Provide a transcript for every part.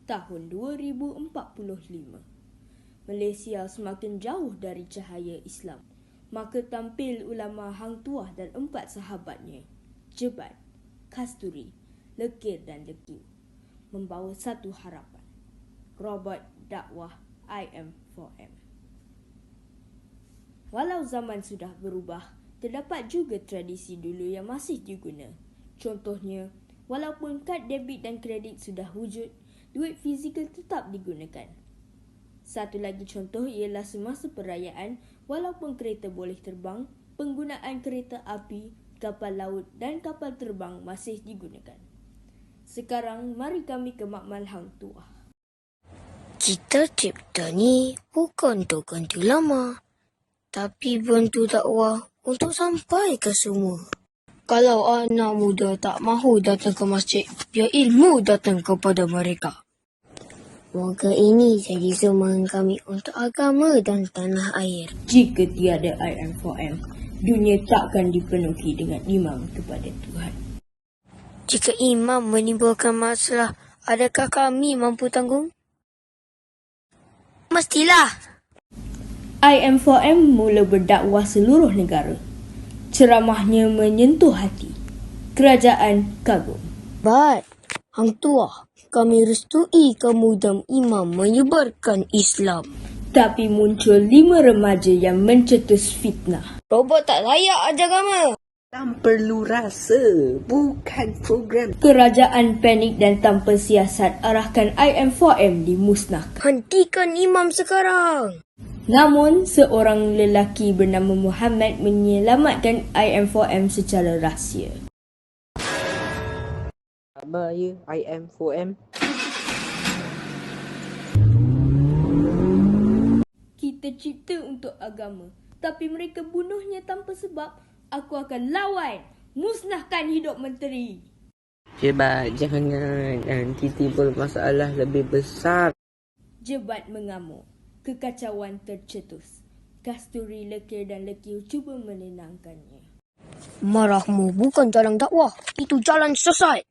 tahun 2045. Malaysia semakin jauh dari cahaya Islam. Maka tampil ulama Hang Tuah dan 4 sahabatnya, Jebat, Kasturi, Lekir dan Lekiu, membawa satu harapan, robot dakwah IM4M. Walau zaman sudah berubah, terdapat juga tradisi dulu yang masih diguna. Contohnya, walaupun kad debit dan kredit sudah wujud, duit fizikal tetap digunakan. Satu lagi contoh ialah semasa perayaan, walaupun kereta boleh terbang, penggunaan kereta api, kapal laut dan kapal terbang masih digunakan. Sekarang, mari kami ke makmal Hang Tuah. Kita cipta ni bukan untuk ganti lama, tapi bantu dakwah untuk sampai ke semua. Kalau anak muda tak mahu datang ke masjid, biar ilmu datang kepada mereka. Moga ini jadi semangat kami untuk agama dan tanah air. Jika tiada IM4M, dunia takkan dipenuhi dengan iman kepada Tuhan. Jika imam menimbulkan masalah, adakah kami mampu tanggung? Mestilah. IM4M mula berdakwah seluruh negara. Ceramahnya menyentuh hati. Kerajaan kagum. Baik, Hang Tuah, kami restui kamu dan imam menyebarkan Islam. Tapi muncul 5 remaja yang mencetus fitnah. Robot tak layak ajar agama. Tak perlu rasa, bukan program. Kerajaan panik dan tanpa siasat arahkan IM4M dimusnahkan. Hentikan imam sekarang. Namun, seorang lelaki bernama Muhammad menyelamatkan IM4M secara rahsia. Sabar ya, IM4M. Kita cipta untuk agama, tapi mereka bunuhnya tanpa sebab. Aku akan lawan, musnahkan hidup menteri. Jebat, jangan. Nanti timbul masalah lebih besar. Jebat mengamuk. Kekacauan tercetus. Kasturi, Lekir dan Lekiu cuba menenangkannya. Marahmu bukan jalan dakwah, itu jalan sesat.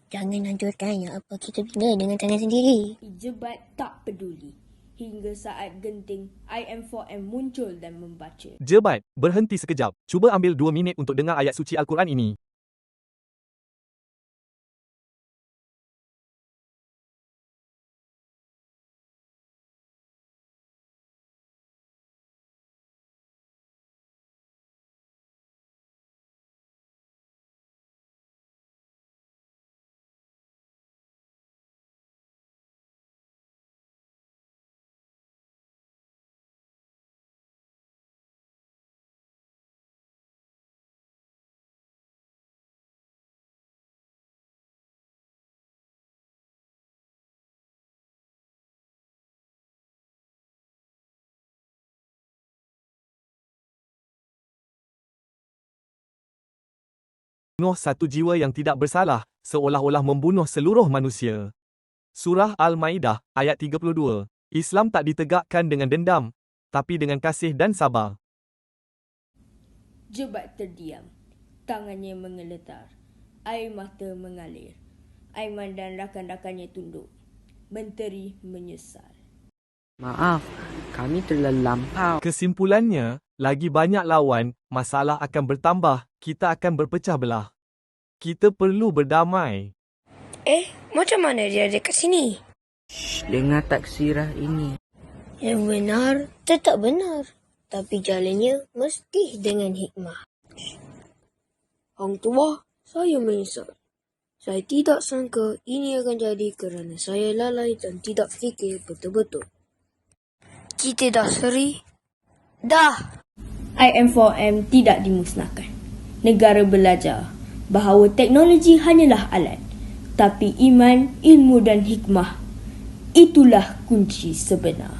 Jangan hancurkan yang apa kita bina dengan tangan sendiri. Jebat tak peduli. Hingga saat genting, IM4M muncul dan membaca. Jebat, berhenti sekejap. Cuba ambil 2 minit untuk dengar ayat suci Al-Quran ini. Membunuh satu jiwa yang tidak bersalah, seolah-olah membunuh seluruh manusia. Surah Al-Maidah, ayat 32. Islam tak ditegakkan dengan dendam, tapi dengan kasih dan sabar. Jebat terdiam. Tangannya mengeletar. Air mata mengalir. Aiman dan rakan-rakannya tunduk. Menteri menyesal. Maaf, kami terlalu lampau. Kesimpulannya, lagi banyak lawan, masalah akan bertambah, kita akan berpecah belah. Kita perlu berdamai. Macam mana dia ada kat sini? Dengar taksirah ini. Yang benar tetap benar, tapi jalannya mesti dengan hikmah. Hang Tuah, saya menyesal. Saya tidak sangka ini akan jadi kerana saya lalai dan tidak fikir betul-betul. Kita dah seri. Dah. IM4M tidak dimusnahkan. Negara belajar bahawa teknologi hanyalah alat, tapi iman, ilmu dan hikmah, itulah kunci sebenar.